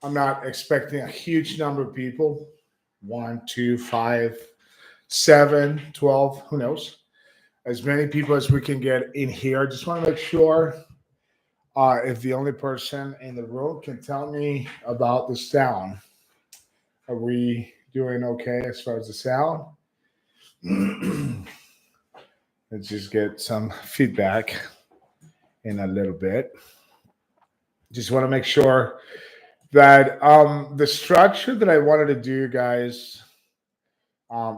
I'm not expecting a huge number of people. One, two, five, 7, 12. Who knows? As many people as we can get in here. Just want to make sure if the only person in the room can tell me about the sound. Are we doing okay as far as the sound? Let's just get some feedback in a little bit. Just want to make sure that the structure that I wanted to do, guys,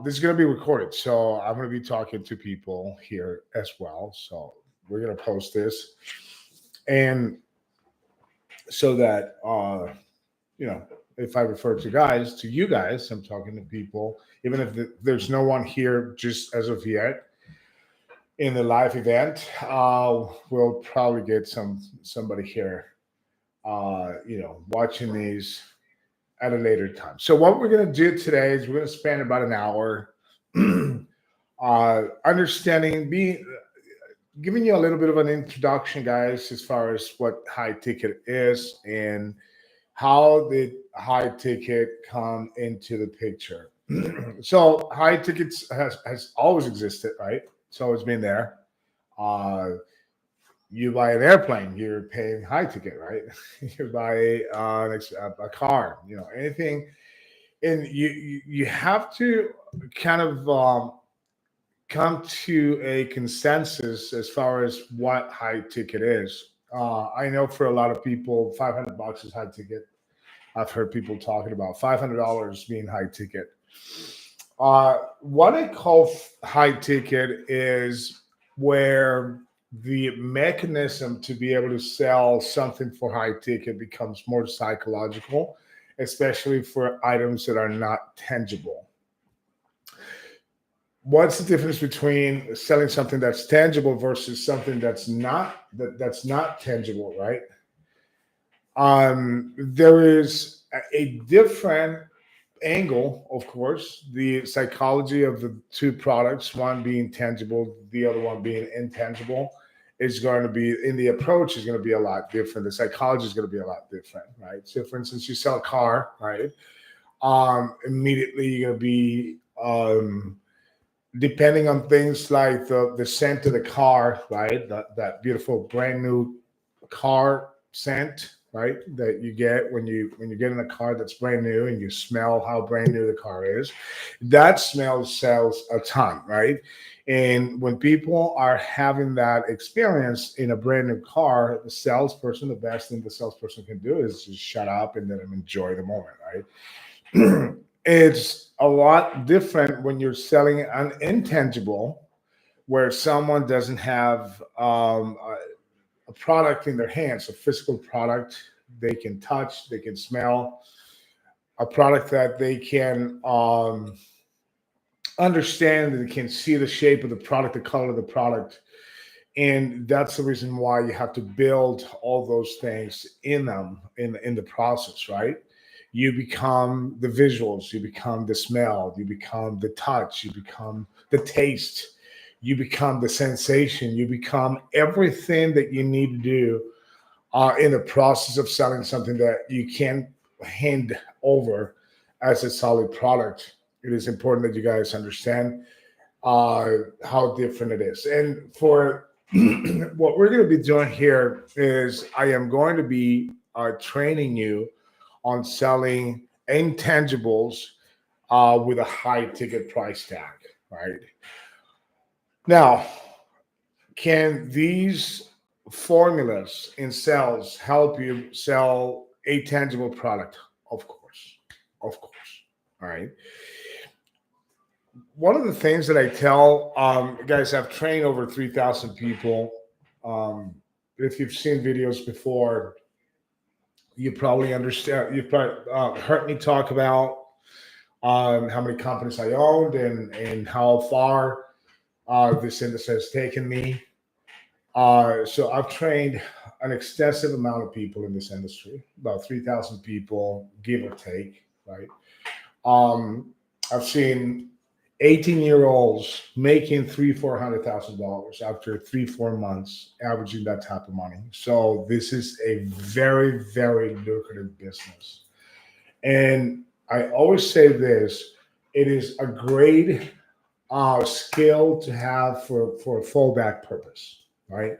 this is going to be recorded. So I'm going to be talking to people here as well. So we're going to post this. And so that, if I refer to you guys, I'm talking to people, even if there's no one here just as of yet in the live event, we'll probably get somebody here, watching these at a later time. So what we're going to do today is we're going to spend about an hour understanding, giving you a little bit of an introduction, guys, as far as what high ticket is and how did high ticket come into the picture. So high tickets has always existed, right? It's always been there. Uh, you buy an airplane, you're paying high ticket, right? You buy a car, anything, and you have to kind of come to a consensus as far as what high ticket is. I know for a lot of people, $500 is high ticket. I've heard people talking about $500 being high ticket. What I call high ticket is where the mechanism to be able to sell something for high ticket becomes more psychological, especially for items that are not tangible. What's the difference between selling something that's tangible versus something that's not tangible, right? There is a different angle, of course, the psychology of the two products, one being tangible, the other one being intangible, is going to be, in the approach is going to be a lot different. The psychology is going to be a lot different, right? So for instance, you sell a car, right? Immediately you're going to be depending on things like the scent of the car, right? That beautiful brand new car scent, right? That you get when you get in a car that's brand new and you smell how brand new the car is. That smell sells a ton, right? And when people are having that experience in a brand new car, the salesperson, the best thing the salesperson can do is just shut up and then enjoy the moment, right? It's a lot different when you're selling an intangible where someone doesn't have a product in their hands, a physical product they can touch, they can smell, a product that they can understand, they can see the shape of the product, the color of the product. And that's the reason why you have to build all those things in them in the process, right? You become the visuals, you become the smell, you become the touch, you become the taste, you become the sensation, you become everything that you need to do in the process of selling something that you can't hand over as a solid product. It is important that you guys understand how different it is. And for what we're going to be doing here is I am going to be training you on selling intangibles with a high ticket price tag, right? Now, can these formulas in sales help you sell a tangible product? Of course. Of course. All right. One of the things that I tell guys, I've trained over 3,000 people. Um, if you've seen videos before, you probably understand. You've probably heard me talk about how many companies I owned and how far this industry has taken me. So I've trained an extensive amount of people in this industry, about 3,000 people, give or take, right? I've seen 18-year-olds making $400,000 after 3-4 months, averaging that type of money. So this is a very, very lucrative business. And I always say this: it is a great skill to have for a fallback purpose, right?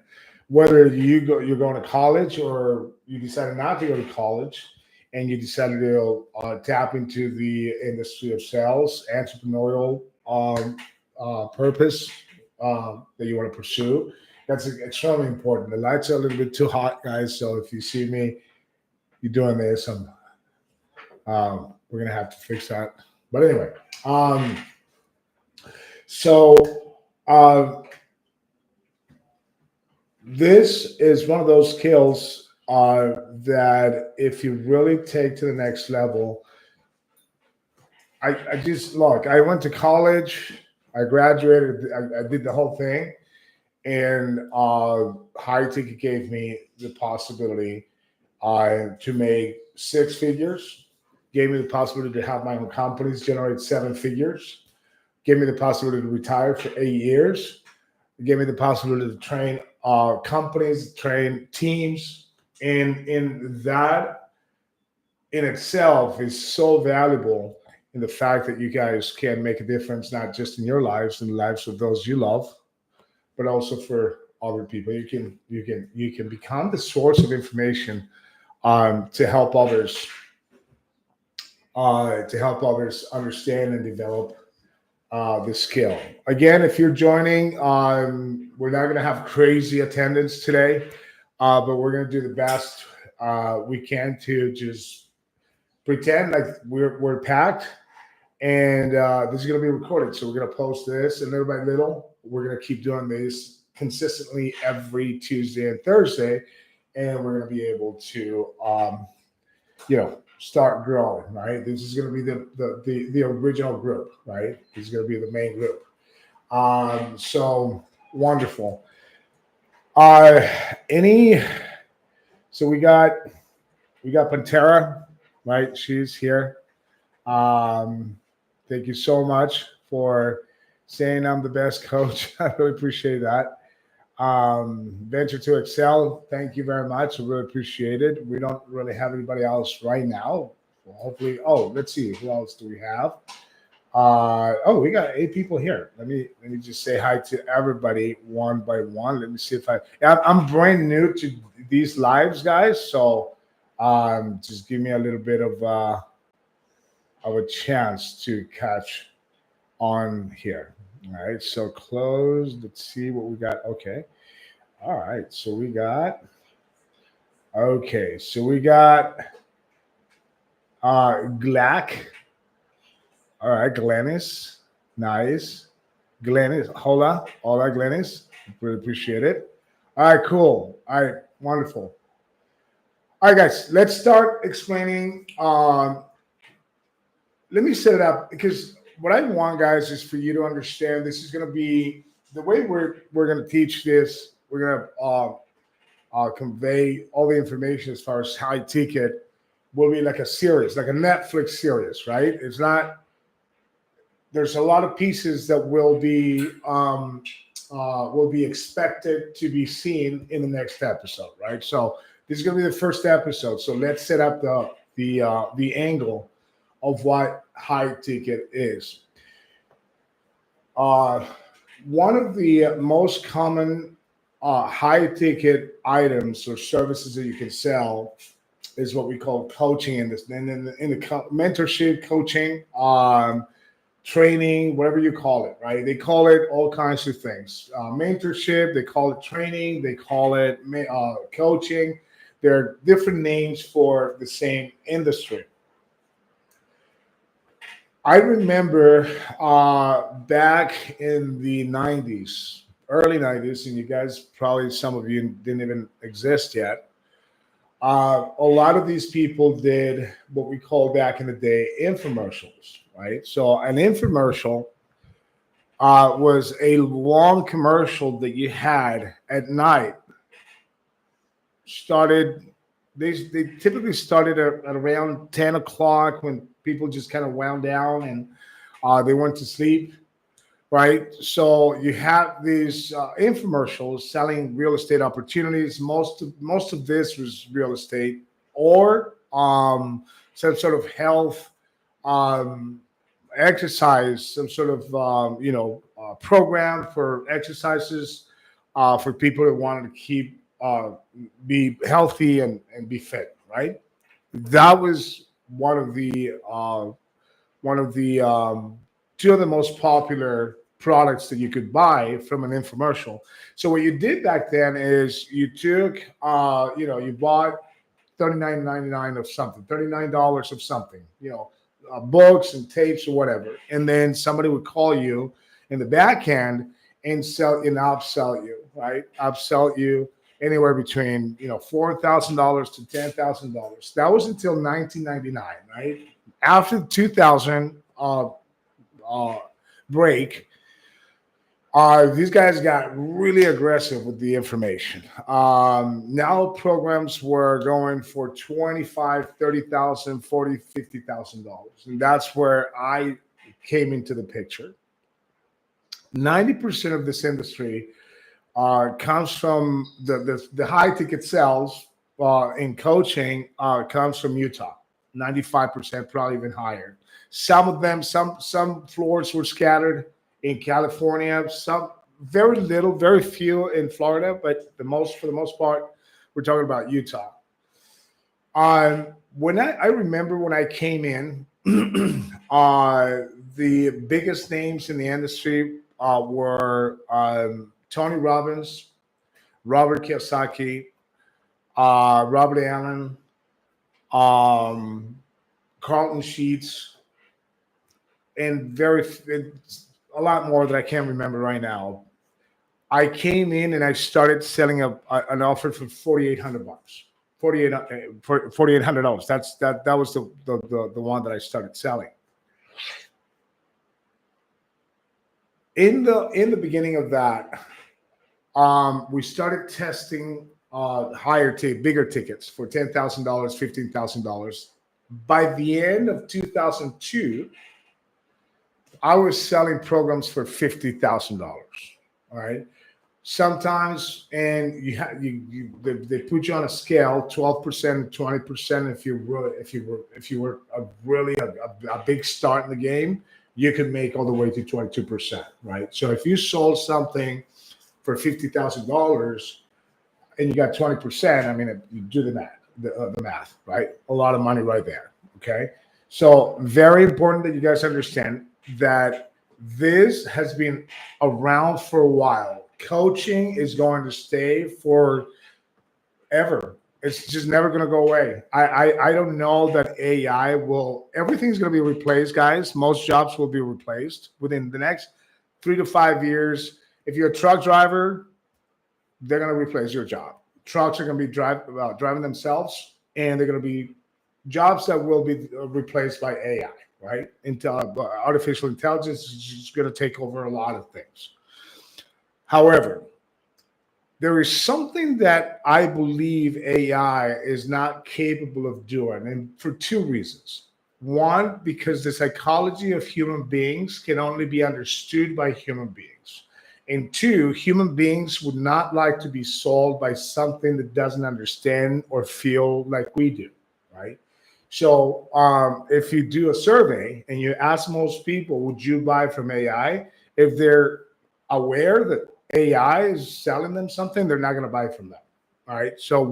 Whether you're going to college or you decided not to go to college, and you decided to tap into the industry of sales, entrepreneurial purpose that you want to pursue. That's extremely important. The lights are a little bit too hot, guys. So if you see me, you're doing this, we're gonna have to fix that. But anyway, um, so uh, this is one of those skills that if you really take to the next level, I just look. I went to college. I graduated. I did the whole thing, and high ticket gave me the possibility to make six figures. Gave me the possibility to have my own companies generate seven figures. Gave me the possibility to retire for 8 years. It gave me the possibility to train companies, train teams, and in that in itself is so valuable in the fact that you guys can make a difference not just in your lives and the lives of those you love, but also for other people. You can become the source of information to help others understand and develop the skill. Again, if you're joining, we're not going to have crazy attendance today, but we're going to do the best we can to just pretend like we're packed. And this is going to be recorded. So we're going to post this, and little by little, we're going to keep doing this consistently every Tuesday and Thursday. And we're going to be able to, start growing, right? This is going to be the original group, right? This is going to be the main group. So wonderful. Uh, any? So we got Pantera, right? She's here. Um, Thank you so much for saying I'm the best coach. I really appreciate that. Venture to Excel, thank you very much. I really appreciate it. We don't really have anybody else right now. Well, hopefully, let's see. Who else do we have? We got 8 people here. Let me just say hi to everybody one by one. Let me see if I'm brand new to these lives, guys. So just give me a little bit of a chance to catch on here. All right, so close. Let's see what we got. Okay. All right, so we got Glack. All right, Glennis. Nice. Glennis. Hola, Glennis. Really appreciate it. All right, cool. All right, wonderful. All right, guys, let's start explaining. Let me set it up because what I want, guys, is for you to understand. This is going to be the way we're going to teach this. We're going to convey all the information as far as high ticket will be like a series, like a Netflix series, right? It's not. There's a lot of pieces that will be expected to be seen in the next episode, right? So this is going to be the first episode. So let's set up the angle of what high ticket is. One of the most common high ticket items or services that you can sell is what we call coaching in this, and in the mentorship, coaching, training, whatever you call it, right? They call it all kinds of things. Mentorship, they call it training, they call it coaching. There are different names for the same industry. I remember back in the 90s, early 90s, and you guys probably, some of you didn't even exist yet. A lot of these people did what we called back in the day infomercials, right? So an infomercial was a long commercial that you had at night. They typically started at around 10 o'clock when people just kind of wound down and they went to sleep, right? So you have these infomercials selling real estate opportunities. Most of this was real estate or some sort of health exercise, some sort of program for exercises for people that wanted to keep be healthy and be fit, right? That was one of the two of the most popular products that you could buy from an infomercial. So what you did back then is you took you bought $39.99 of something, $39 of something, books and tapes or whatever, and then somebody would call you in the back end and upsell you, right? Upsell you anywhere between $4,000 to $10,000. That was until 1999, right? After the 2000 break, these guys got really aggressive with the information. Now programs were going for 25, 30,000, 40, $50,000. And that's where I came into the picture. 90% of this industry comes from the high ticket sales in coaching comes from Utah. 95%, probably even higher. Some of them, some floors were scattered in California, some very little, very few in Florida, but for the most part, we're talking about Utah. When I remember when I came in, the biggest names in the industry were Tony Robbins, Robert Kiyosaki, Robert Allen, Carlton Sheets, and a lot more that I can't remember right now. I came in and I started selling an offer for $4,800. $4,800. That was the one that I started selling. In the beginning of that, we started testing bigger tickets for $10,000, $15,000. By the end of 2002, I was selling programs for $50,000. All right. Sometimes, and they put you on a scale, 12%, 20%. If you were a big start in the game, you could make all the way to 22%. Right. So if you sold something for $50,000 and you got 20%, I mean, you do the math, right? A lot of money right there. Okay. So very important that you guys understand that this has been around for a while. Coaching is going to stay forever. It's just never going to go away. I don't know that AI everything's going to be replaced, guys. Most jobs will be replaced within the next 3 to 5 years. If you're a truck driver, they're going to replace your job. Trucks are going to be driving themselves, and they're going to be jobs that will be replaced by AI, right? Artificial intelligence is just going to take over a lot of things. However, there is something that I believe AI is not capable of doing, and for two reasons. One, because the psychology of human beings can only be understood by human beings. And two, human beings would not like to be sold by something that doesn't understand or feel like we do, right? So if you do a survey and you ask most people, would you buy from AI? If they're aware that AI is selling them something, they're not going to buy from them. All right. So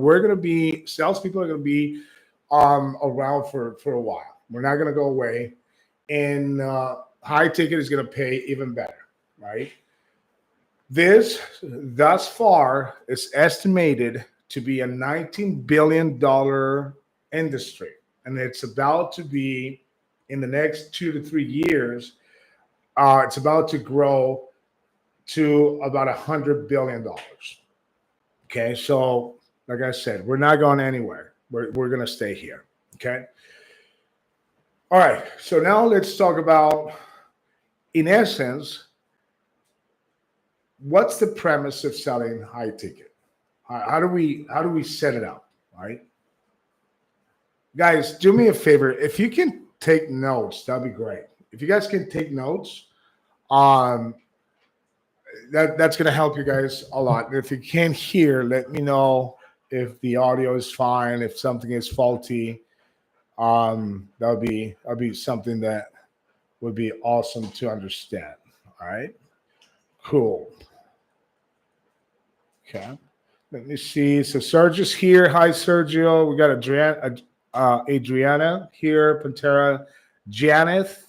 salespeople are going to be around for a while. We're not going to go away. And high ticket is going to pay even better, right? This, thus far, is estimated to be a $19 billion industry. And it's about to be, in the next 2 to 3 years, it's about to grow to about $100 billion. Okay, so like I said, we're not going anywhere. We're going to stay here. Okay. All right. So now let's talk about, in essence, what's the premise of selling high ticket? How do we set it up? All right. Guys, do me a favor. If you can take notes, that'd be great. If you guys can take notes, that's going to help you guys a lot. And if you can't hear, let me know if the audio is fine, if something is faulty. That'd be something that would be awesome to understand. All right, cool. Okay, let me see. So Sergio's here. Hi, Sergio. We got Adriana here. Pantera, Janeth.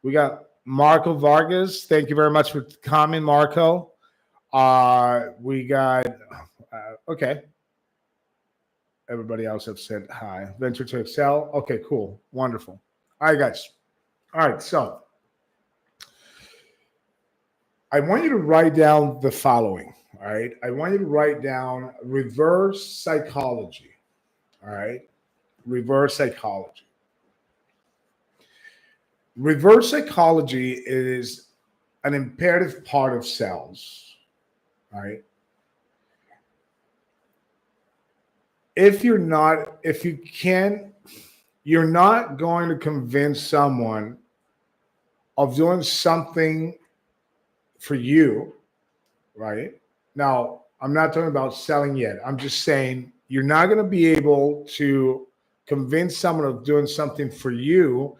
We got Marco Vargas. Thank you very much for coming, Marco. We got okay. Everybody else have said hi. Venture to Excel. Okay, cool, wonderful. All right, guys. All right, so I want you to write down the following. All right, I want you to write down reverse psychology. All right, reverse psychology. Reverse psychology is an imperative part of sales. All right. If you can, you're not going to convince someone of doing something for you, right? Now, I'm not talking about selling yet. I'm just saying you're not going to be able to convince someone of doing something for you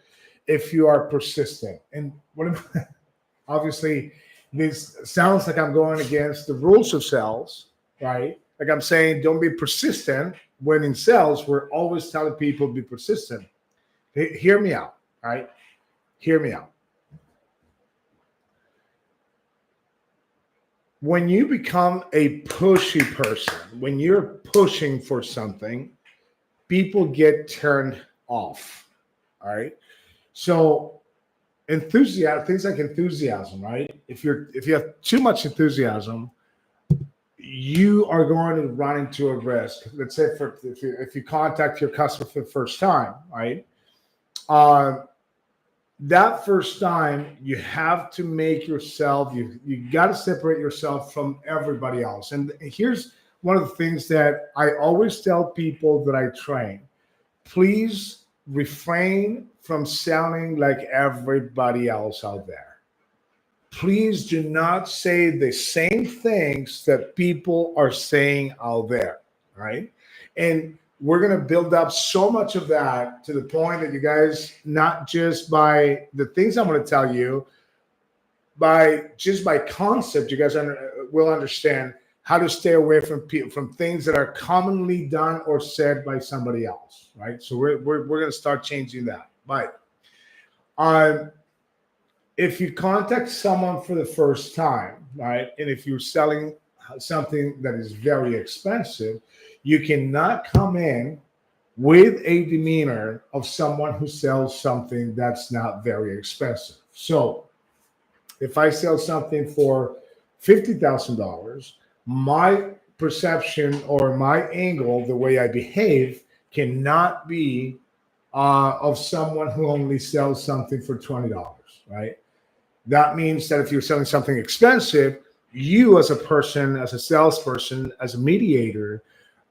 if you are persistent. And obviously, this sounds like I'm going against the rules of sales, right? Like I'm saying, don't be persistent. When in sales, we're always telling people be persistent. Hear me out, right? Hear me out. When you become a pushy person, when you're pushing for something, people get turned off. All right. So enthusiasm, things like enthusiasm, right? If you have too much enthusiasm, you are going to run into a risk. Let's say if you contact your customer for the first time, right? That first time you have to make yourself, you got to separate yourself from everybody else. And here's one of the things that I always tell people that I train: please refrain from sounding like everybody else out there. Please do not say the same things that people are saying out there, right? And we're going to build up so much of that to the point that you guys, not just by the things I'm going to tell you, by concept, you guys will understand how to stay away from things that are commonly done or said by somebody else, right? So we're going to start changing that. But if you contact someone for the first time, right, and if you're selling something that is very expensive, you cannot come in with a demeanor of someone who sells something that's not very expensive. So if I sell something for $50,000, my perception or my angle, the way I behave, cannot be of someone who only sells something for $20, right? That means that if you're selling something expensive, you as a person, as a salesperson, as a mediator,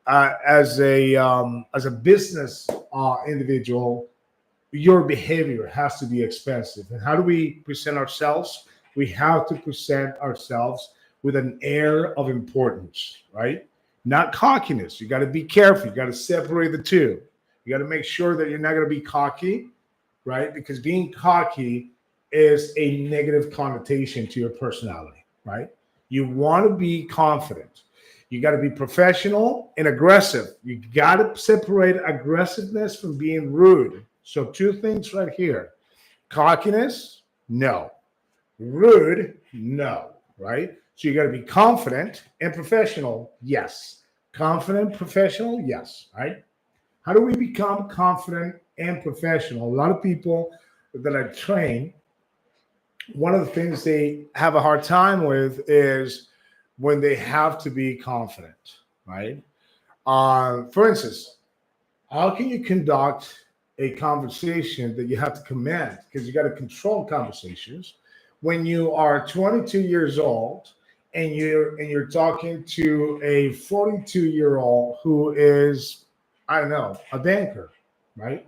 as a business individual, your behavior has to be expensive. And how do we present ourselves? We have to present ourselves with an air of importance, right? Not cockiness. You got to be careful. You got to separate the two. You got to make sure that you're not going to be cocky, right? Because being cocky is a negative connotation to your personality, right? You want to be confident. You got to be professional and aggressive. You got to separate aggressiveness from being rude. So two things right here: cockiness, no; rude, no, right? So you got to be confident and professional, yes. Confident, professional, yes, right? How do we become confident and professional? A lot of people that I train, one of the things they have a hard time with is when they have to be confident, right? For instance, how can you conduct a conversation that you have to command? Because you got to control conversations when you are 22 years old and you're talking to a 42-year-old who is, I don't know, a banker, right?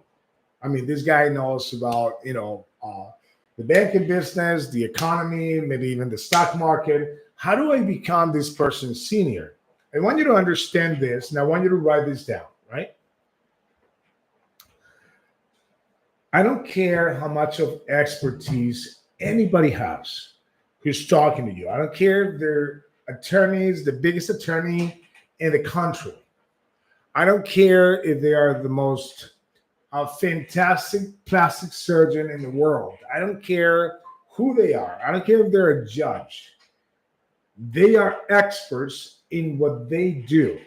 I mean, this guy knows about the banking business, the economy, maybe even the stock market. How do I become this person's senior? I want you to understand this, and I want you to write this down, right? I don't care how much of expertise anybody has who's talking to you. I don't care if they're attorneys, the biggest attorney in the country. I don't care if they are the most fantastic plastic surgeon in the world. I don't care who they are. I don't care if they're a judge. They are experts in what they do.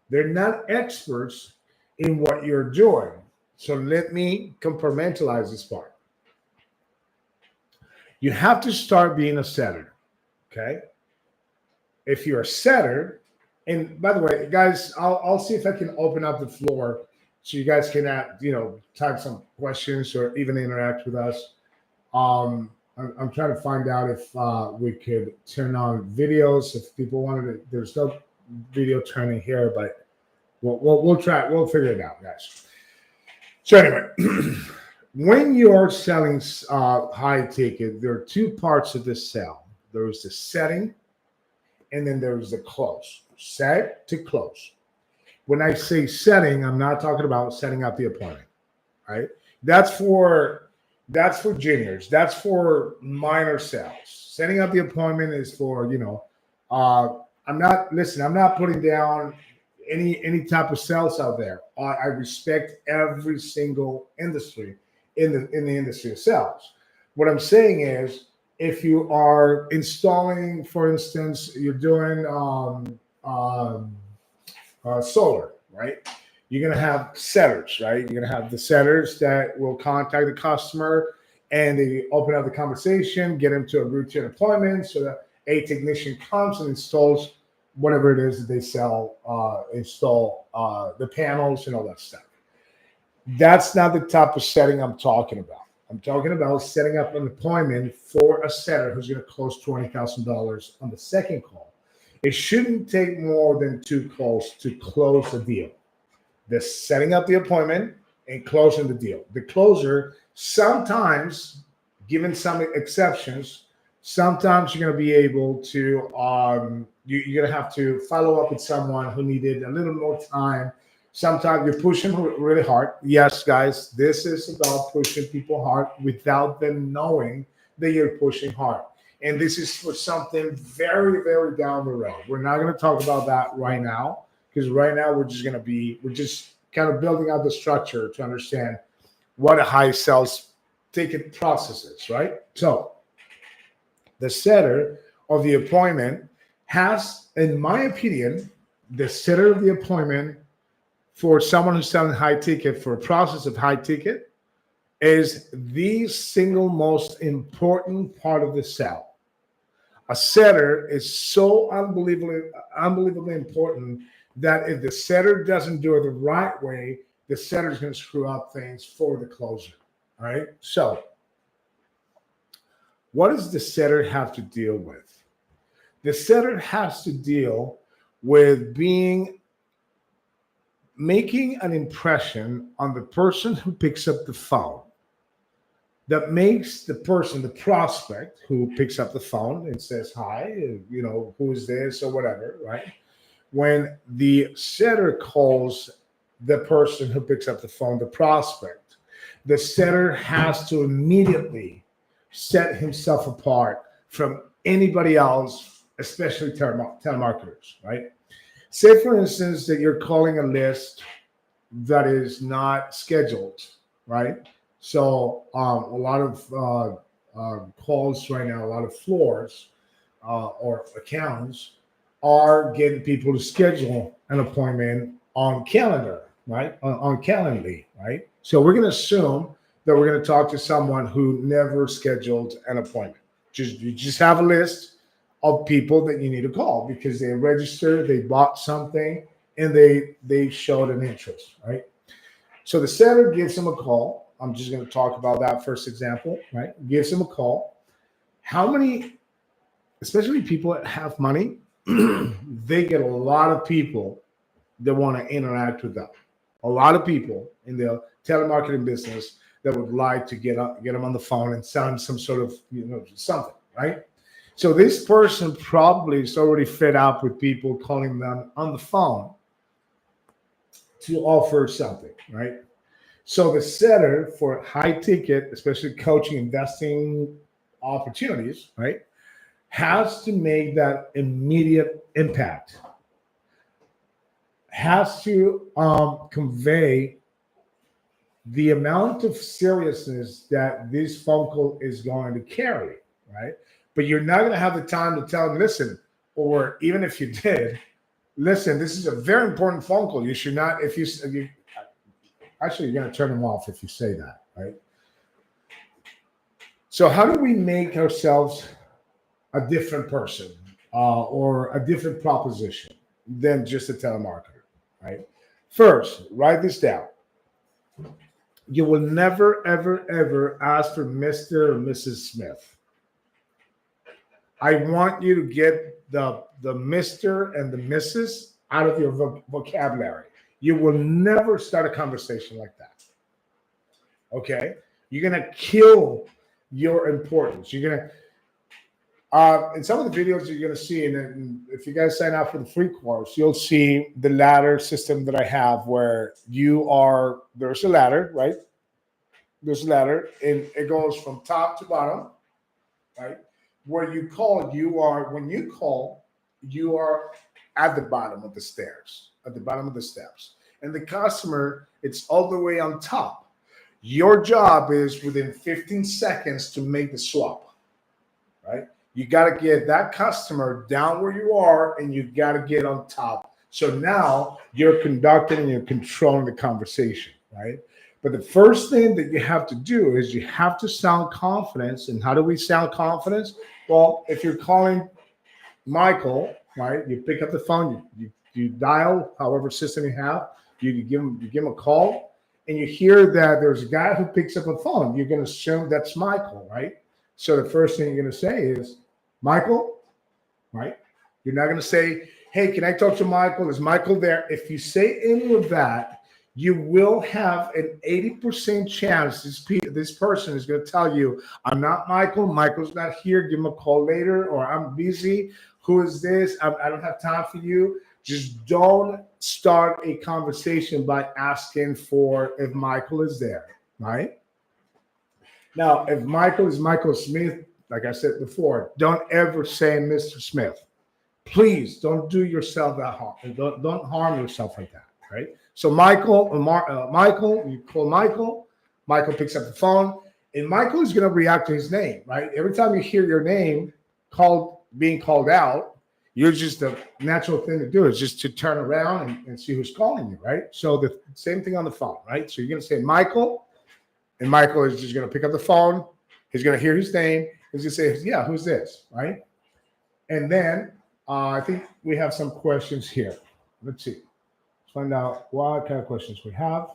They're not experts in what you're doing. So let me compartmentalize this part. You have to start being a setter, okay? If you're a setter, and by the way, guys, I'll see if I can open up the floor so you guys can, type some questions or even interact with us. I'm trying to find out if we could turn on videos. If people wanted to, there's no video turning here, but we'll try. We'll figure it out, guys. So anyway, when you're selling high ticket, there are two parts of the sell. There's the setting, and then there's the close. Set to close. When I say setting, I'm not talking about setting up the appointment, right? That's for juniors. That's for minor sales. Setting up the appointment is for, I'm not putting down any type of sales out there. I respect every single industry in the industry of sales. What I'm saying is, if you are installing, for instance, you're doing solar, right? You're going to have setters, right? You're going to have the setters that will contact the customer and they open up the conversation, get them to agree to an appointment so that a technician comes and installs whatever it is that they sell, install the panels and all that stuff. That's not the type of setting I'm talking about. I'm talking about setting up an appointment for a setter who's going to close $20,000 on the second call. It shouldn't take more than 2 calls to close a deal. The setting up the appointment and closing the deal. The closer, sometimes, given some exceptions, sometimes you're going to be able to, you're going to have to follow up with someone who needed a little more time. Sometimes you're pushing really hard. Yes, guys, this is about pushing people hard without them knowing that you're pushing hard. And this is for something very, very down the road. We're not going to talk about that right now, because right now we're just kind of building out the structure to understand what a high sales ticket process is, right? So the setter of the appointment has, in my opinion, the setter of the appointment for someone who's selling high ticket, for a process of high ticket, is the single most important part of the sale. A setter is so unbelievably important that if the setter doesn't do it the right way, the setter is going to screw up things for the closer. All right. So what does the setter have to deal with? The setter has to deal with making an impression on the person who picks up the phone, that makes the person, the prospect who picks up the phone and says, hi, who is this or whatever, right? When the setter calls the person who picks up the phone, the prospect, the setter has to immediately set himself apart from anybody else, especially telemarketers, right? Say, for instance, that you're calling a list that is not scheduled, right? So a lot of calls right now, a lot of floors or accounts are getting people to schedule an appointment on calendar, right? On Calendly, right? So we're going to assume that we're going to talk to someone who never scheduled an appointment. You just have a list of people that you need to call because they registered, they bought something, and they showed an interest, right? So the setter gives them a call. I'm just going to talk about that first example, right? Gives them a call. How many, especially people that have money, they get a lot of people that want to interact with them. A lot of people in the telemarketing business that would like to get them on the phone and sell them some sort of, something, right? So this person probably is already fed up with people calling them on the phone to offer something, right? So the setter for high ticket, especially coaching, investing opportunities, right, has to make that immediate impact, has to convey the amount of seriousness that this phone call is going to carry, right? But you're not going to have the time to tell them, listen, or even if you did, listen, this is a very important phone call. You should not, if you actually, you're going to turn them off if you say that, right? So, how do we make ourselves a different person or a different proposition than just a telemarketer, right? First, write this down. You will never, ever, ever ask for Mr. or Mrs. Smith. I want you to get the Mr. and the Mrs. out of your vocabulary. You will never start a conversation like that. Okay? You're going to kill your importance. You're going to, in some of the videos you're going to see, and if you guys sign up for the free course, you'll see the ladder system that I have where there's a ladder, right? There's a ladder, and it goes from top to bottom, right? Where you call, when you call, you are at the bottom of the stairs, at the bottom of the steps. And the customer, it's all the way on top. Your job is within 15 seconds to make the swap, right? You got to get that customer down where you are, and you got to get on top. So now you're conducting and you're controlling the conversation, right? But the first thing that you have to do is you have to sound confidence. And how do we sound confidence? Well, if you're calling Michael, right, you pick up the phone, you dial however system you have, you give him a call, and you hear that there's a guy who picks up a phone. You're going to assume that's Michael, right? So the first thing you're going to say is, Michael, right? You're not going to say, hey, can I talk to Michael? Is Michael there? If you say any of that, you will have an 80% chance this person is going to tell you, I'm not Michael. Michael's not here. Give him a call later, or I'm busy. Who is this? I don't have time for you. Just don't start a conversation by asking for if Michael is there, right? Now, if Michael is Michael Smith, like I said before, don't ever say Mr. Smith. Please don't do yourself that harm. Don't harm yourself like that, right? So Michael, you call Michael. Michael picks up the phone, and Michael is going to react to his name, right? Every time you hear your name being called out, you're just the natural thing to do is just to turn around and see who's calling you, right? So the same thing on the phone, right? So you're going to say Michael, and Michael is just going to pick up the phone. He's going to hear his name. He's going to say, yeah, who's this, right? And then I think we have some questions here. Let's see. Let's find out what kind of questions we have.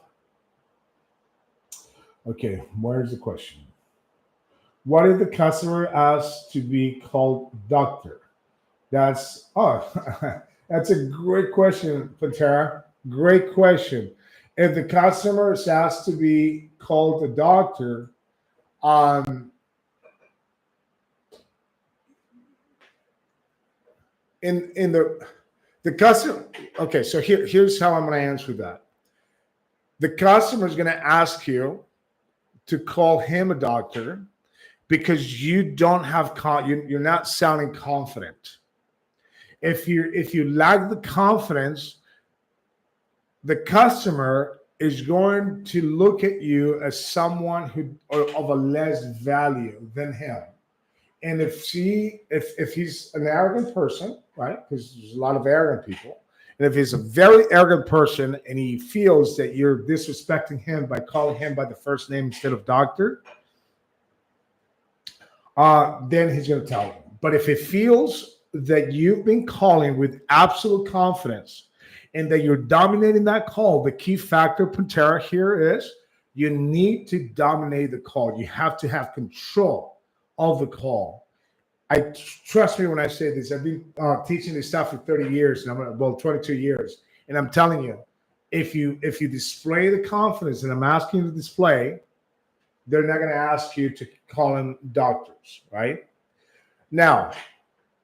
Okay, where's the question? What if the customer asks to be called doctor? That's that's a great question, Pantera. Great question. If the customer is asked to be called a doctor, in the customer, okay, so here's how I'm going to answer that. The customer is going to ask you to call him a doctor because you don't have you're not sounding confident. If you lack the confidence, the customer is going to look at you as someone of a less value than him. And if he's an arrogant person, right? Because there's a lot of arrogant people. And if he's a very arrogant person and he feels that you're disrespecting him by calling him by the first name instead of doctor, then he's going to tell you. But if he feels that you've been calling with absolute confidence and that you're dominating that call, the key factor, Pantera, here is you need to dominate the call. You have to have control of the call. Trust me when I say this. I've been teaching this stuff for 30 years, and 22 years. And I'm telling you, if you display the confidence that I'm asking you to display, they're not going to ask you to call them doctors, right? Now,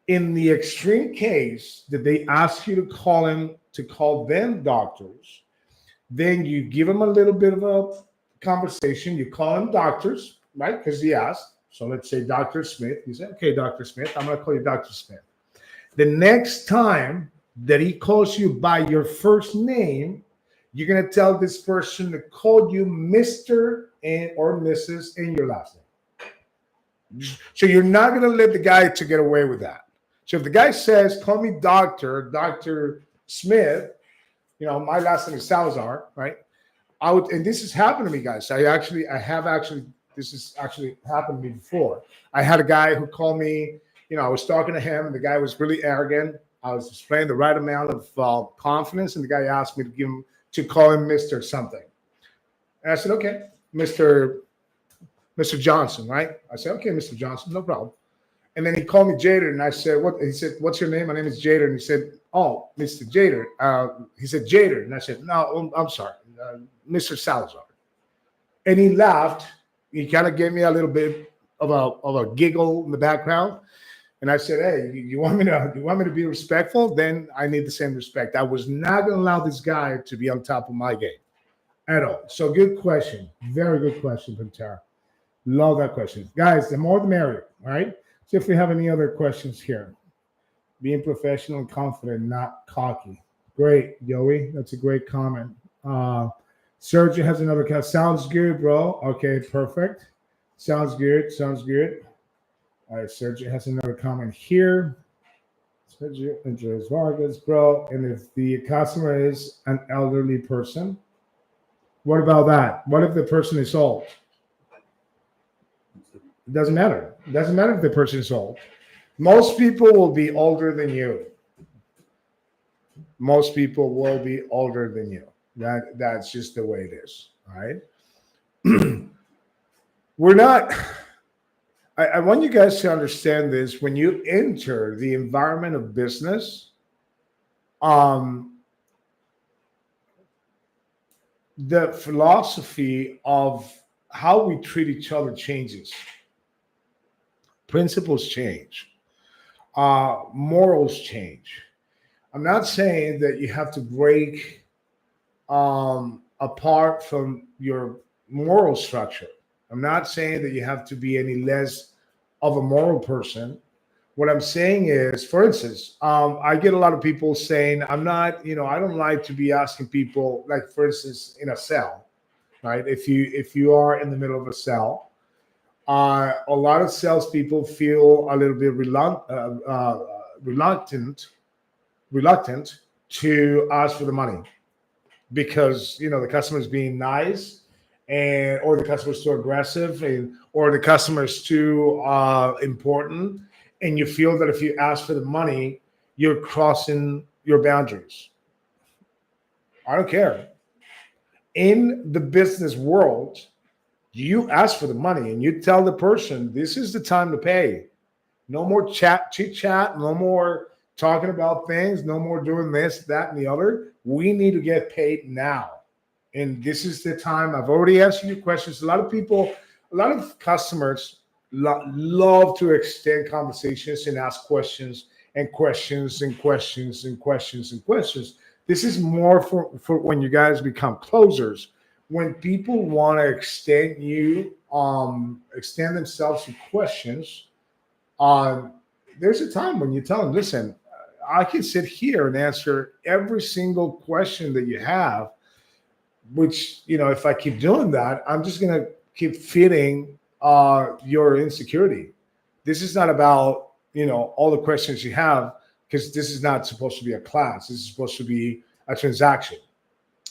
in the extreme case that they ask you to call them doctors, then you give them a little bit of conversation. You call him doctors, right? Because he asked. So let's say Dr. Smith. You say, okay, Dr. Smith, I'm going to call you Dr. Smith. The next time that he calls you by your first name, you're going to tell this person to call you Mr. and or Mrs. in your last name. So you're not going to let the guy to get away with that. So if the guy says, call me Dr. Smith, my last name is Salazar, right? And this has happened to me, guys. This has actually happened to me before. I had a guy who called me, I was talking to him, and the guy was really arrogant. I was displaying the right amount of confidence, and the guy asked me to call him Mr. something. And I said, okay, Mr. Johnson, right? I said, okay, Mr. Johnson, no problem. And then he called me Jader, and I said, what? He said, what's your name? My name is Jader. And he said, oh, Mr. Jader. He said, Jader. And I said, no, I'm sorry, Mr. Salazar. And he laughed. He kind of gave me a little bit of a giggle in the background. And I said, hey, you want me to be respectful? Then I need the same respect. I was not going to allow this guy to be on top of my game at all. So good question. Very good question from Tara. Love that question. Guys, the more the merrier, all right? See if we have any other questions here. Being professional and confident, not cocky. Great, Joey. That's a great comment. Sergio has another comment. Sounds good, bro. Okay, perfect. Sounds good. All right, Sergio has another comment here. Sergio enjoys Vargas, bro. And if the customer is an elderly person, what about that? What if the person is old? It doesn't matter. It doesn't matter if the person is old. Most people will be older than you. Most people will be older than you. That's just the way it is. All right. We're not. I want you guys to understand this. When you enter the environment of business, the philosophy of how we treat each other changes. Principles change. Morals change. I'm not saying that you have to break apart from your moral structure. I'm not saying that you have to be any less of a moral person. What I'm saying is, for instance, I get a lot of people saying, I don't like to be asking people, like, for instance, in a cell, right? If you are in the middle of a cell, a lot of salespeople feel a little bit reluctant to ask for the money because the customer is being nice, or the customer is too aggressive, or the customer is too important, and you feel that if you ask for the money, you're crossing your boundaries. I don't care. In the business world, you ask for the money and you tell the person, this is the time to pay. No more chit chat, no more talking about things, no more doing this, that, and the other. We need to get paid now. And this is the time. I've already answered your questions. A lot of customers love to extend conversations and ask questions and questions and questions and questions and questions. This is more for when you guys become closers. When people want to extend themselves to questions, there's a time when you tell them, listen, I can sit here and answer every single question that you have, which, if I keep doing that, I'm just going to keep feeding your insecurity. This is not about, all the questions you have, because this is not supposed to be a class. This is supposed to be a transaction.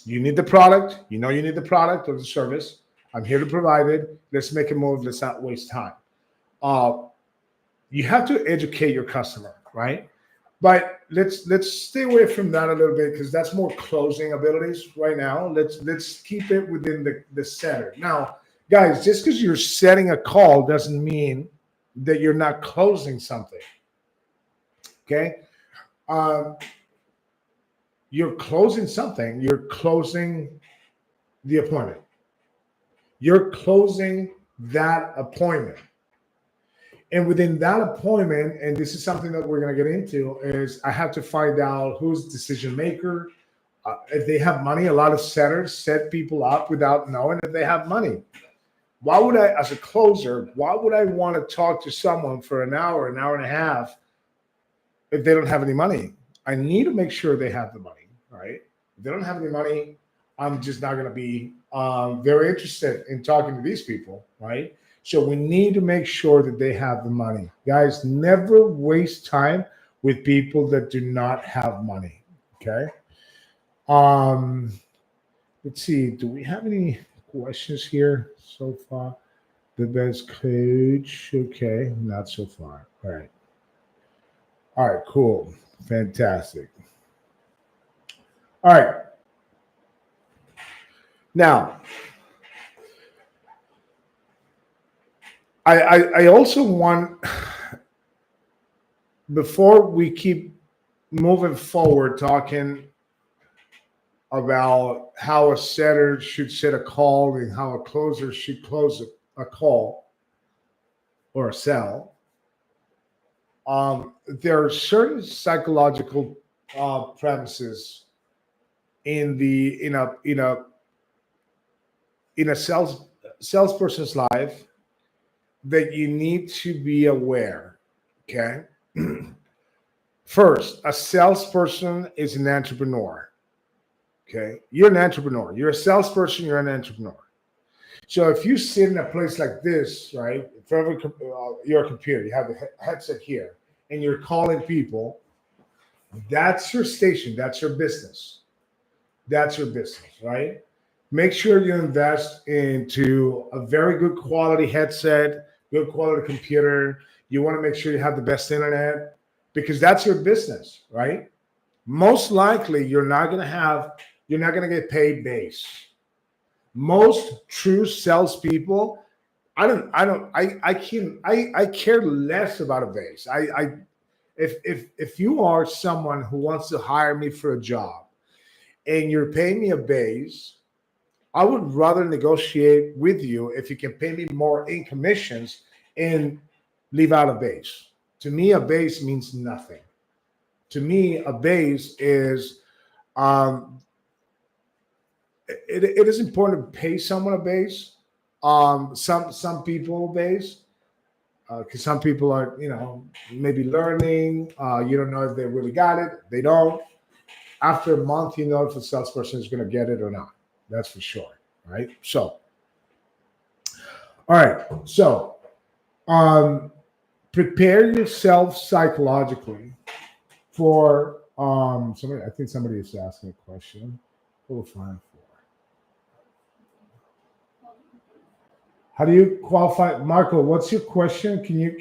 You need the product. You need the product or the service. I'm here to provide it. Let's make a move. Let's not waste time. You have to educate your customer, right? But let's stay away from that a little bit, because that's more closing abilities right now. Let's keep it within the center. Now, guys, just because you're setting a call doesn't mean that you're not closing something. Okay? You're closing something. You're closing the appointment. You're closing that appointment. And within that appointment, and this is something that we're going to get into, is I have to find out who's the decision maker, If they have money, a lot of setters set people up without knowing if they have money. Why would I, as a closer, why would I want to talk to someone for an hour and a half if they don't have any money? I need to make sure they have the money, right? If they don't have any money, I'm just not going to be very interested in talking to these people, right? So we need to make sure that they have the money. Guys, never waste time with people that do not have money, okay? Um, let's see, do we have any questions here so far? The best coach, okay, not so far. All right. All right, cool. Fantastic. All right. Now, I also want, before we keep moving forward, talking about how a setter should set a call and how a closer should close a call or a sell. There are certain psychological premises in the in a salesperson's life that you need to be aware. Okay. First, a salesperson is an entrepreneur. Okay. You're an entrepreneur. You're a salesperson, you're an entrepreneur. So if you sit in a place like this, right, in front of your computer, you have the headset here, and you're calling people, that's your station, that's your business. That's your business, right? Make sure you invest into a very good quality headset, good quality computer. You want to make sure you have the best internet because that's your business, right? Most likely you're not going to get paid base. Most true salespeople, I care less about a base. If you are someone who wants to hire me for a job and you're paying me a base, I would rather negotiate with you if you can pay me more in commissions and leave out a base. To me, a base means nothing. To me, a base is um, it is important to pay someone a base. Some people a base because some people are maybe learning. You don't know if they really got it. They don't. After a month, you know if a salesperson is going to get it or not. That's for sure, right? So, all right. So, um, prepare yourself psychologically for somebody. I think somebody is asking a question. We'll find for. How do you qualify, Marco? What's your question? Can you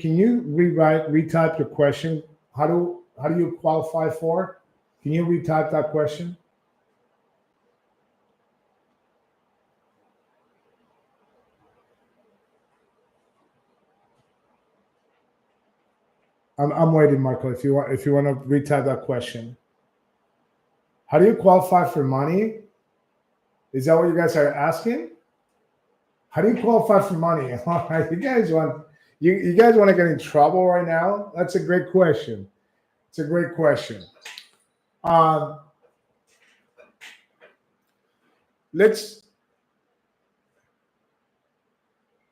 retype your question? How do you qualify for? Can you retype that question? I'm waiting, Marco. If you want to retype that question, how do you qualify for money? Is that what you guys are asking? How do you qualify for money? All right, you guys want to get in trouble right now? That's a great question. It's a great question. Um, let's.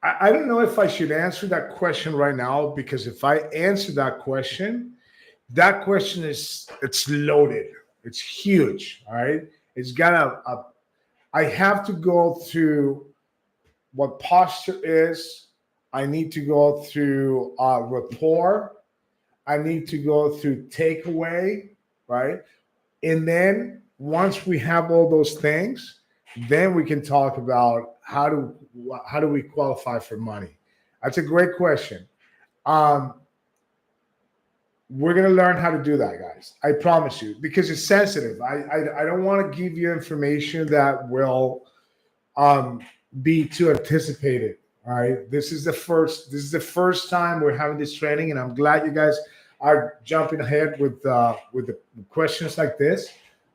I don't know if I should answer that question right now because if I answer that question is it's loaded. It's huge. All right. It's got I have to go through what posture is. I need to go through rapport. I need to go through takeaway, right? And then once we have all those things, then we can talk about how do we qualify for money. That's a great question. Um, we're gonna learn how to do that, guys. I promise you, because it's sensitive. I don't want to give you information that will um, be too anticipated. All right. This is the first time we're having this training, and I'm glad you guys are jumping ahead with the questions like this.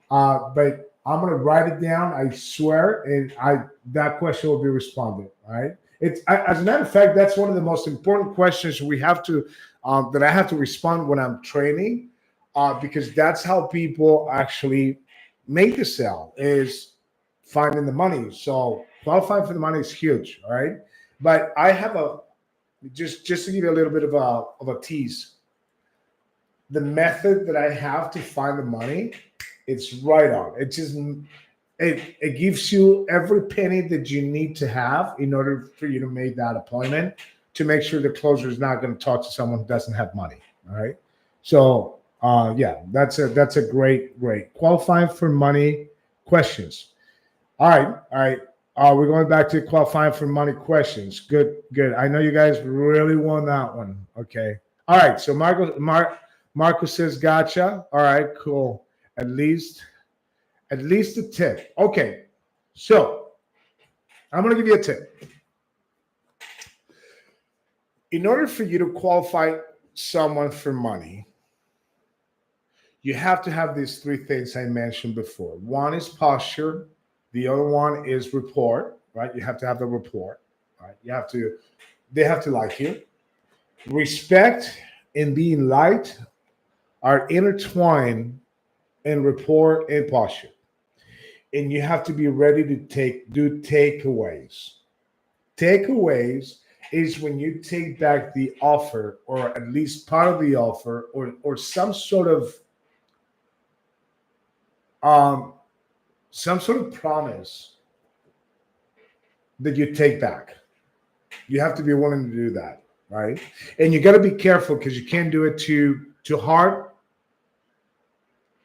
But I'm gonna write it down. I swear, and I that question will be responded. All right. As a matter of fact, that's one of the most important questions we have to that I have to respond when I'm training, because that's how people actually make the sale is finding the money. So qualifying for the money is huge. All right. But I have just to give you a little bit of a tease. The method that I have to find the money, it's right on. It gives you every penny that you need to have in order for you to make that appointment, to make sure the closer is not going to talk to someone who doesn't have money. All right. So yeah, that's a great qualifying for money questions. All right, all right. We're going back to qualifying for money questions. Good. I know you guys really won that one. Okay. All right. So Marco says, gotcha. All right, cool. At least a tip. Okay. So I'm going to give you a tip. In order for you to qualify someone for money, you have to have these three things I mentioned before. One is posture. The other one is rapport, right? You have to have the rapport, right? They have to like you. Respect and being liked are intertwined in rapport and posture. And you have to be ready to do takeaways. Takeaways is when you take back the offer, or at least part of the offer, or some sort of promise that you take back. You have to be willing to do that, right? And you got to be careful, because you can't do it too hard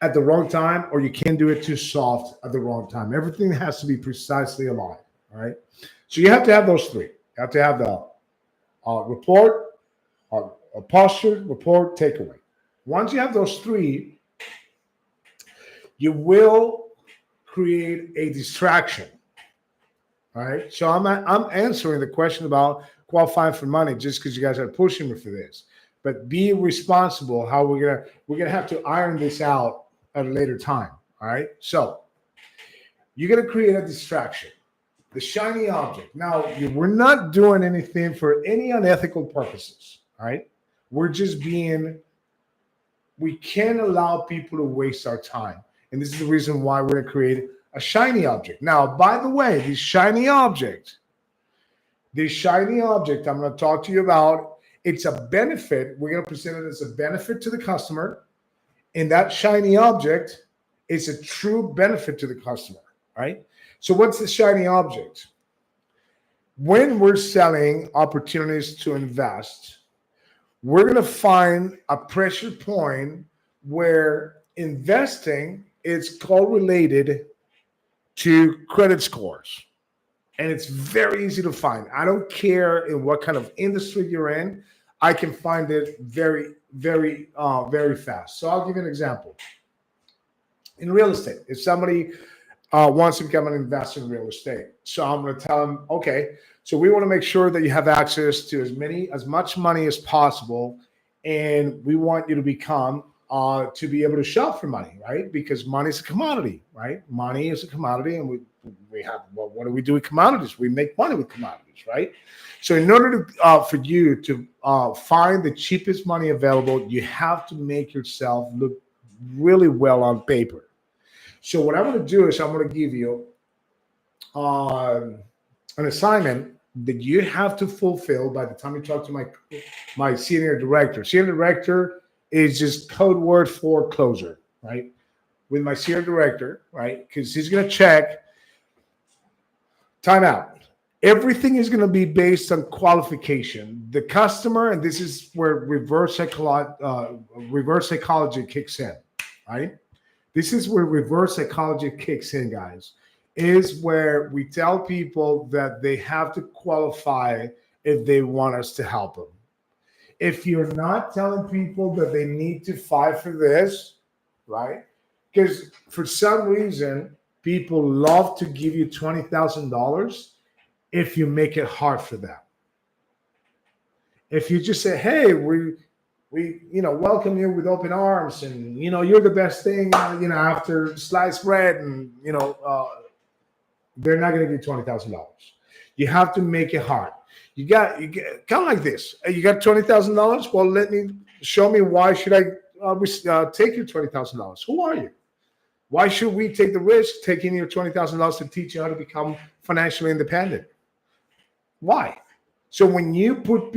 at the wrong time, or you can't do it too soft at the wrong time. Everything has to be precisely aligned, right? So you have to have those three. You have to have the report, posture, report, takeaway. Once you have those three, you will create a distraction. All right. So I'm answering the question about qualifying for money just because you guys are pushing me for this. But be responsible. How we're gonna have to iron this out at a later time. All right. So you're gonna create a distraction. The shiny object. Now, we're not doing anything for any unethical purposes. All right. We can't allow people to waste our time. And this is the reason why we're going to create a shiny object. Now, by the way, this shiny object I'm going to talk to you about, it's a benefit. We're going to present it as a benefit to the customer. And that shiny object is a true benefit to the customer, right? So what's the shiny object? When we're selling opportunities to invest, we're going to find a pressure point where investing is correlated to credit scores. And it's very easy to find. I don't care in what kind of industry you're in. I can find it very, very, very fast. So I'll give you an example. In real estate, if somebody wants to become an investor in real estate, so I'm going to tell them, okay, so we want to make sure that you have access to as much money as possible, and we want you to become to be able to shop for money, right? Because money is a commodity, right? Money is a commodity, and we have, well, what do we do with commodities? We make money with commodities, right? So in order to for you to find the cheapest money available, you have to make yourself look really well on paper. So what I'm going to do is I'm going to give you an assignment that you have to fulfill by the time you talk to my senior director. Senior director is just code word for closer, right? With my senior director, right? Because he's going to check. Time out. Everything is going to be based on qualification. The customer, and this is where reverse psychology kicks in, right? This is where reverse psychology kicks in, guys, is where we tell people that they have to qualify if they want us to help them. If you're not telling people that they need to fight for this, right? Because for some reason, people love to give you $20,000 if you make it hard for them. If you just say, hey, we welcome you with open arms, and you're the best thing, after sliced bread, and they're not going to give you $20,000. You have to make it hard. You get kind of like this. You got $20,000. Well, show me why should I take your $20,000? Who are you? Why should we take the risk taking your $20,000 to teach you how to become financially independent? Why? So when you question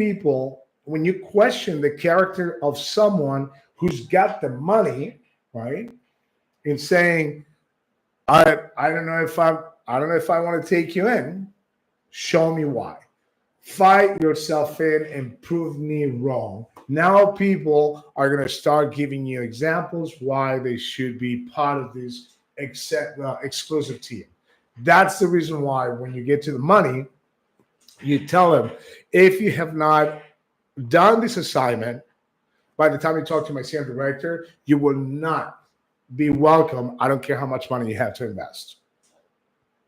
the character of someone who's got the money, right, and saying, I don't know if I want to take you in, show me why. Fight yourself in and prove me wrong. Now people are going to start giving you examples why they should be part of this exclusive team. That's the reason why when you get to the money, you tell them, if you have not done this assignment, by the time you talk to my senior director, you will not be welcome. I don't care how much money you have to invest.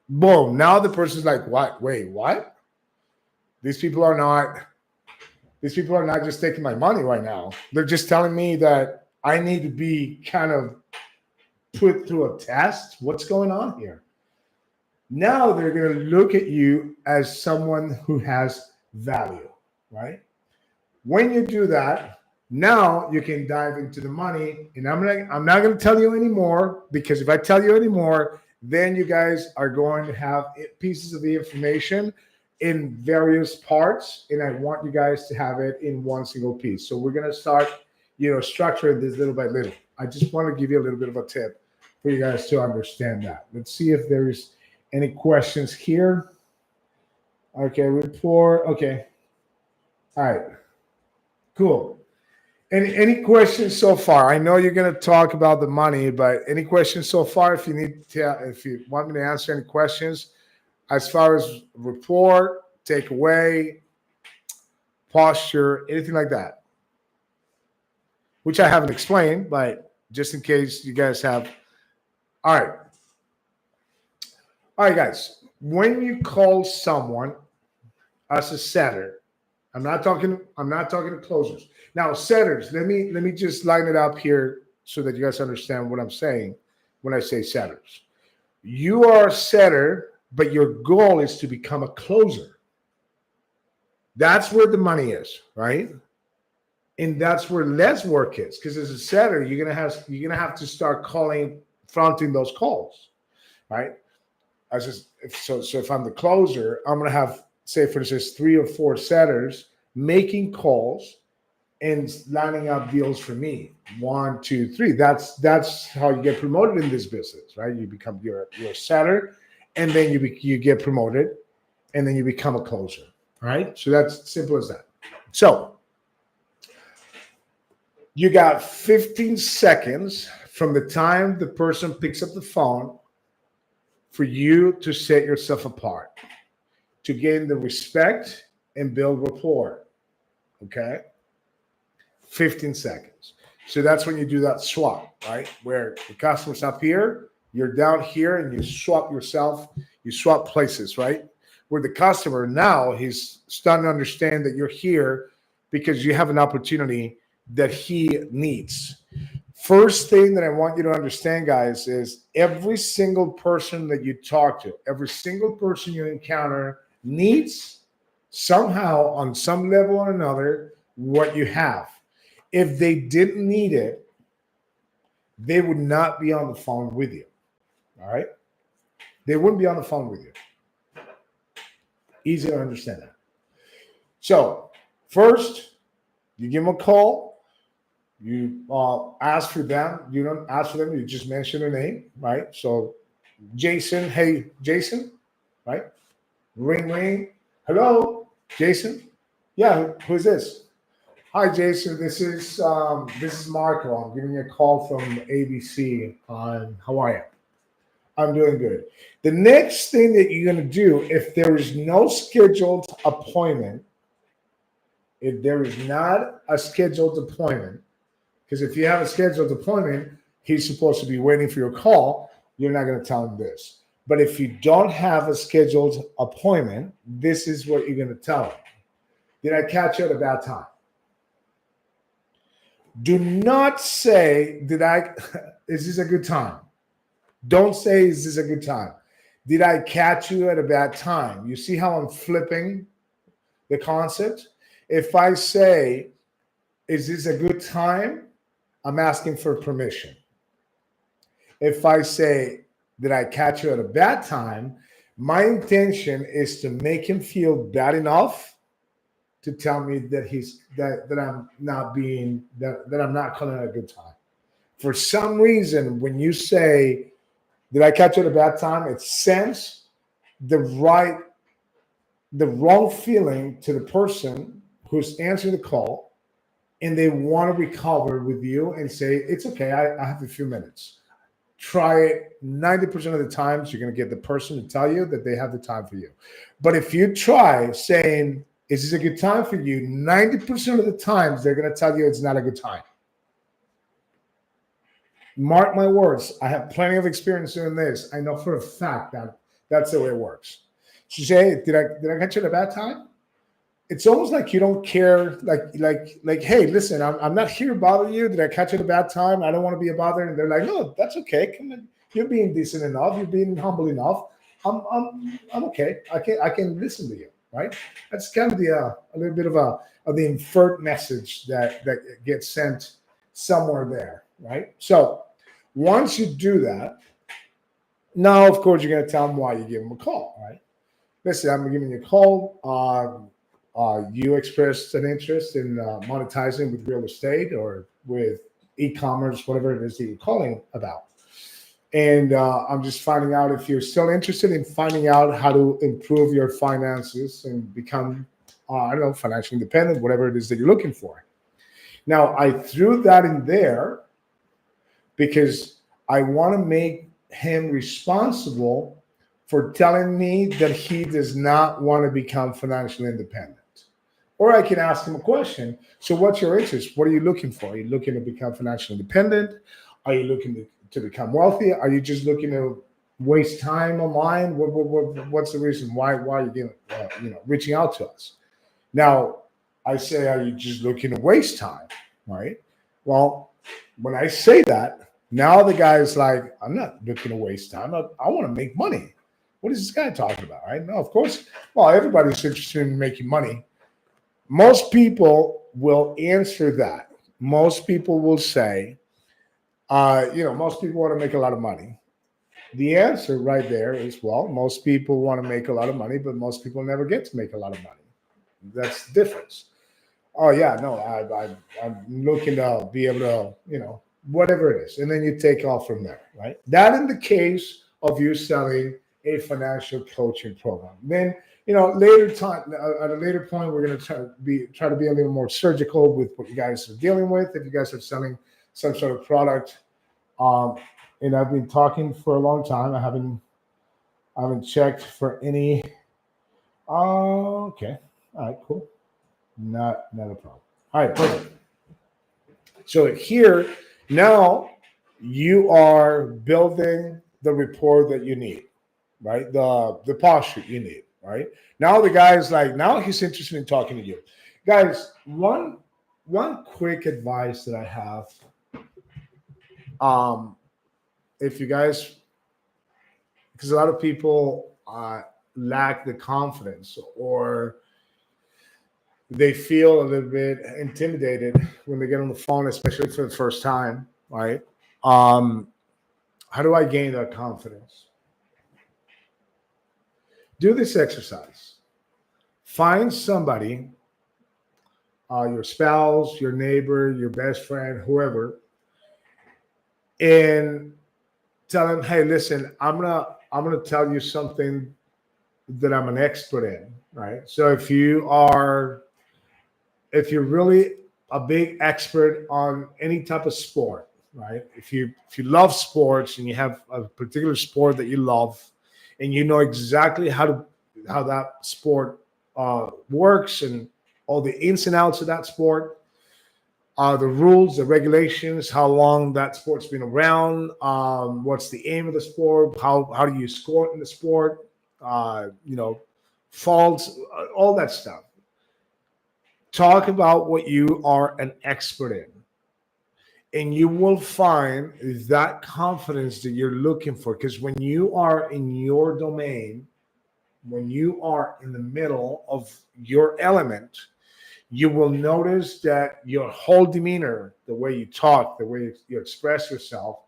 Boom. Now the person's like, what? Wait, what? These people are not just taking my money right now. They're just telling me that I need to be kind of put through a test. What's going on here? Now they're going to look at you as someone who has value, right? When you do that, now you can dive into the money. And I'm not going to tell you anymore, because if I tell you anymore, then you guys are going to have pieces of the information in various parts, and I want you guys to have it in one single piece. So we're going to start, structuring this little by little. I just want to give you a little bit of a tip for you guys to understand that. Let's see if there's any questions here. Okay, report. Okay. All right. Cool. Any questions so far? I know you're going to talk about the money, but any questions so far? If you want me to answer any questions, as far as report, takeaway, posture, anything like that, which I haven't explained, but just in case you guys have. All right. All right, guys. When you call someone as a setter, I'm not talking to closers. Now, setters, let me just line it up here so that you guys understand what I'm saying when I say setters. You are a setter, but your goal is to become a closer. That's where the money is, right? And that's where less work is, because as a setter, you're gonna have to start fronting those calls, right? So if I'm the closer, I'm gonna have, say for instance, 3 or 4 setters making calls and lining up deals for me. 1, 2, 3. That's how you get promoted in this business, right? You're a setter, and then you get promoted, and then you become a closer, right? So that's simple as that. So you got 15 seconds from the time the person picks up the phone for you to set yourself apart, to gain the respect and build rapport. Okay? 15 seconds. So that's when you do that swap, right? Where the customer's up here, you're down here, and you swap places, right? Where the customer now, he's starting to understand that you're here because you have an opportunity that he needs. First thing that I want you to understand, guys, is every single person that you talk to, every single person you encounter needs somehow, on some level or another, what you have. If they didn't need it, they would not be on the phone with you. All right? They wouldn't be on the phone with you. Easy to understand that. So, first, you give them a call. You ask for them. You don't ask for them. You just mention their name, right? So, Jason. Hey, Jason, right? Ring, ring. Hello, Jason. Yeah, who's this? Hi, Jason. This is Marco. I'm giving you a call from ABC. How are you? I'm doing good. The next thing that you're going to do, if there is no scheduled appointment, if there is not a scheduled appointment, because if you have a scheduled appointment, he's supposed to be waiting for your call. You're not going to tell him this. But if you don't have a scheduled appointment, this is what you're going to tell him. Did I catch you at a bad time? Do not say, is this a good time? Don't say, is this a good time? Did I catch you at a bad time? You see how I'm flipping the concept? If I say, is this a good time? I'm asking for permission. If I say, did I catch you at a bad time? My intention is to make him feel bad enough to tell me that I'm not calling it a good time. For some reason, when you say, did I catch you at a bad time? It sends the right the wrong feeling to the person who's answering the call, and they want to recover with you and say, it's okay, I have a few minutes. Try it 90% of the times, you're going to get the person to tell you that they have the time for you. But if you try saying, is this a good time for you? 90% of the times, they're going to tell you it's not a good time. Mark my words. I have plenty of experience doing this. I know for a fact that that's the way it works. So say, did I catch you at a bad time? It's almost like you don't care. Like, hey, listen, I'm not here to bother you. Did I catch you at a bad time? I don't want to be a bother. And they're like, no, that's okay. Come on. You're being decent enough. You're being humble enough. I'm okay. I can listen to you. Right. That's kind of the a little bit of the inferred message that gets sent somewhere there. Right. So once you do that, now of course you're going to tell them why you give them a call. Right. Listen, I'm giving you a call. You expressed an interest in monetizing with real estate or with e-commerce, whatever it is that you're calling about. And I'm just finding out if you're still interested in finding out how to improve your finances and become, I don't know, financially independent, whatever it is that you're looking for. Now, I threw that in there because I want to make him responsible for telling me that he does not want to become financially independent. Or I can ask him a question. So, what's your interest? What are you looking for? Are you looking to become financially independent? Are you looking to become wealthy? Are you just looking to waste time online? What's the reason? Why are you getting, reaching out to us? Now, I say, are you just looking to waste time? Right? Well, when I say that, now the guy is like, I'm not looking to waste time. I want to make money. What is this guy talking about? Right? No, of course. Well, everybody's interested in making money. Most people will answer that. Most people will say, most people want to make a lot of money. The answer right there is, well, most people want to make a lot of money, but most people never get to make a lot of money. That's the difference. Oh yeah, no, I'm looking to be able to, whatever it is, and then you take off from there, right? That in the case of you selling a financial coaching program. Then later time at a later point, we're going to try to be a little more surgical with what you guys are dealing with. If you guys are selling some sort of product, um, and I've been talking for a long time. I haven't checked for any. Okay, all right, cool. Not a problem. All right, perfect. So here now you are building the rapport that you need, right? The posture you need, right? Now the guy is like, now he's interested in talking to you. Guys, one quick advice that I have, um, if you guys, because a lot of people lack the confidence or they feel a little bit intimidated when they get on the phone, especially for the first time, right? Um, how do I gain that confidence? Do this exercise. Find somebody, your spouse, your neighbor, your best friend, whoever, and tell them, hey, listen, I'm gonna tell you something that I'm an expert in, right? So if you're really a big expert on any type of sport, right? If you love sports and you have a particular sport that you love, and you know exactly how that sport works and all the ins and outs of that sport, the rules, the regulations, how long that sport's been around, what's the aim of the sport, how do you score in the sport, faults, all that stuff. Talk about what you are an expert in, and you will find that confidence that you're looking for. Because when you are in your domain, when you are in the middle of your element, you will notice that your whole demeanor, the way you talk, the way you express yourself,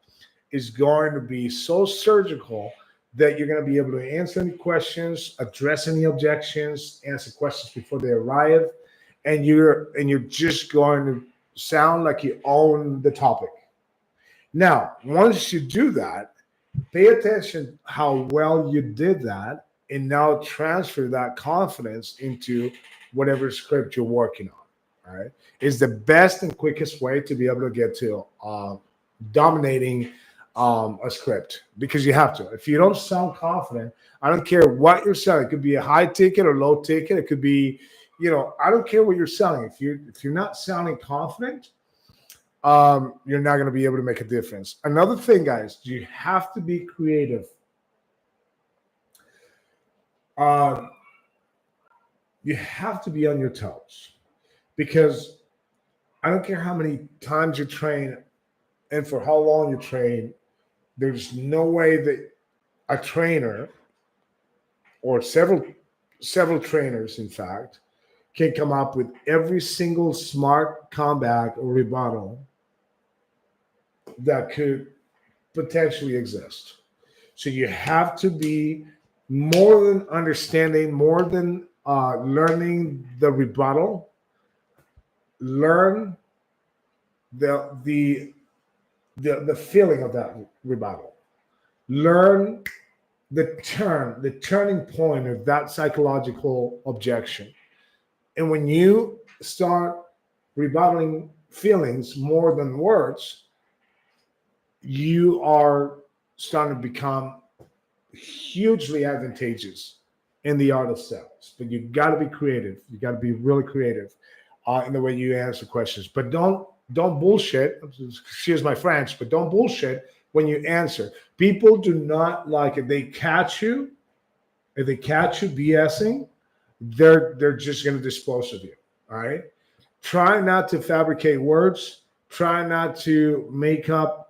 is going to be so surgical that you're going to be able to answer any questions, address any objections, answer questions before they arrive, and you're just going to sound like you own the topic. Now, once you do that, pay attention how well you did that, and now transfer that confidence into whatever script you're working on. All right, is the best and quickest way to be able to get to dominating a script, because you have to. If you don't sound confident, I don't care what you're selling. It could be a high ticket or low ticket. It could be, I don't care what you're selling. If you're not sounding confident, you're not going to be able to make a difference. Another thing, guys, you have to be creative. You have to be on your toes, because I don't care how many times you train and for how long you train, there's no way that a trainer or several trainers, in fact, can come up with every single smart comeback or rebuttal that could potentially exist. So you have to be more than understanding, more than learning the rebuttal. Learn the feeling of that rebuttal. Learn the turning point of that psychological objection. And when you start rebuttaling feelings more than words, you are starting to become hugely advantageous in the art of sales. But you got to be creative. You got to be really creative in the way you answer questions. But don't bullshit. Excuse my French, but don't bullshit when you answer. People do not like it. They catch you. If they catch you BSing, they're just going to dispose of you. All right. Try not to fabricate words. Try not to make up,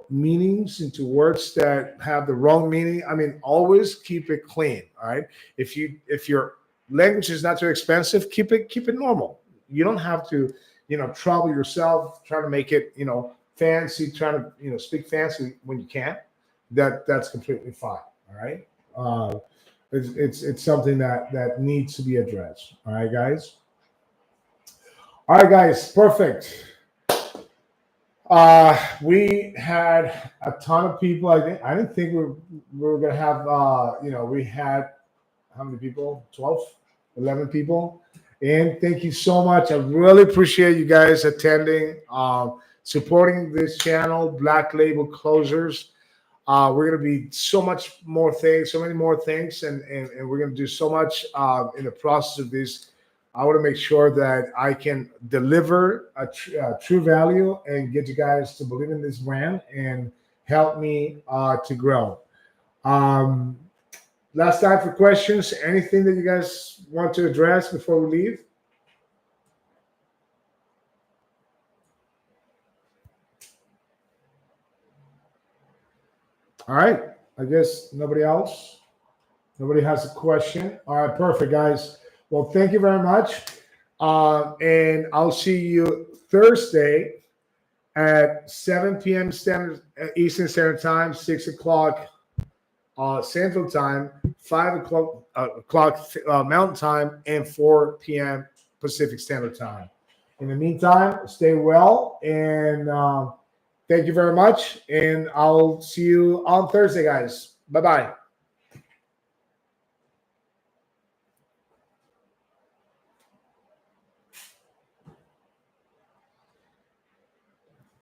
meanings into words that have the wrong meaning. I mean, always keep it clean. All right. If your language is not too expensive, keep it normal. You don't have to, trouble yourself trying to make it, fancy, trying to, speak fancy when you can't. That's completely fine. All right. It's something that needs to be addressed. All right, guys. All right, guys. Perfect. We had a ton of people. I didn't think we were gonna have. We had how many people? 12, 11 people. And thank you so much. I really appreciate you guys attending, supporting this channel, Black Label Closers. We're going to be so many more things, and we're going to do so much in the process of this. I want to make sure that I can deliver a true value and get you guys to believe in this brand and help me to grow. Last time for questions. Anything that you guys want to address before we leave? All right. I guess nobody else. Nobody has a question. All right. Perfect, guys. Well, thank you very much. And I'll see you Thursday at 7 p.m. Eastern Standard Time, 6 o'clock Central Time, 5 o'clock Mountain Time, and 4 p.m. Pacific Standard Time. In the meantime, stay well, and thank you very much. And I'll see you on Thursday, guys. Bye-bye.